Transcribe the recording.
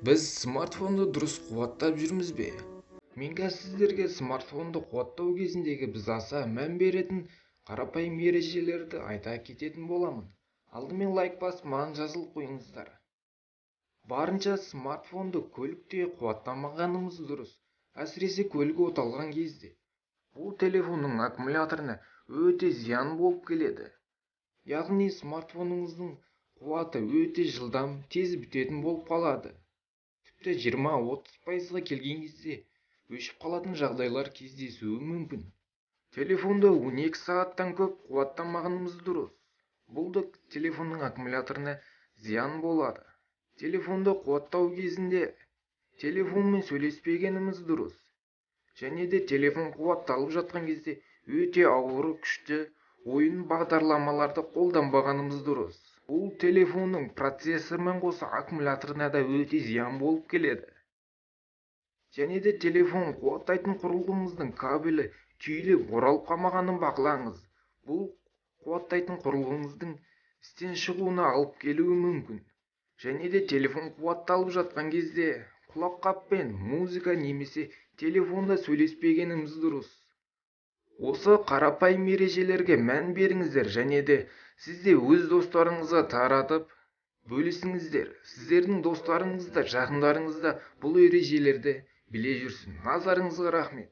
Біз смартфонды дұрыс қуаттап жүрміз бе? Мен қазір сіздерге смартфонды қуаттау кезіндегі біз аса мән беретін қарапайым ережелерді айта кететін боламын. Алдымен лайк басып маған жазылып қойыңыздар. Барынша смартфонды көлікте қуаттамағанымыз дұрыс, әсіресе көлік оталған кезде. Бұл телефонның аккумуляторына өте зиян болып келеді. Яғни смартфоныңыздың қуаты өте жылдам, тез бітетін болып қалады. Тіпті 20-30%-ға келген кезде өшіп қалатын жағдайлар кездесуі мүмкін. Телефонды 12 сағаттан көп қуаттамағанымыз дұрыс. Бұл да телефонның аккумуляторына зиян болады. Телефонды қуаттау кезінде телефонмен сөйлеспегеніміз дұрыс. Және де телефон қуатталып жатқан кезде өте ауыр күшті ойын бағдарламаларды қолданбағанымыз дұрыс. Бұл телефонның процессормен қоса аккумуляторына да өте зиян болып келеді. Және де телефон қуаттайтын құрылғымыздың кабелі түйіліп оралып қалмағанын бақылаңыз. Бұл қуаттайтын құрылғымыздың істен шығуына алып келуі мүмкін. Және де телефон қуатталып жатқан кезде құлаққаппен музыка немесе телефонда сөйлеспегеніміз дұрыс. Осы қарапайым ережелерге мән беріңіздер және де сізде өз достарыңызға таратып бөлісіңіздер. Сіздердің достарыңыз да жақындарыңыз да бұл ережелерді біле жүрсін. Назарыңызға рахмет.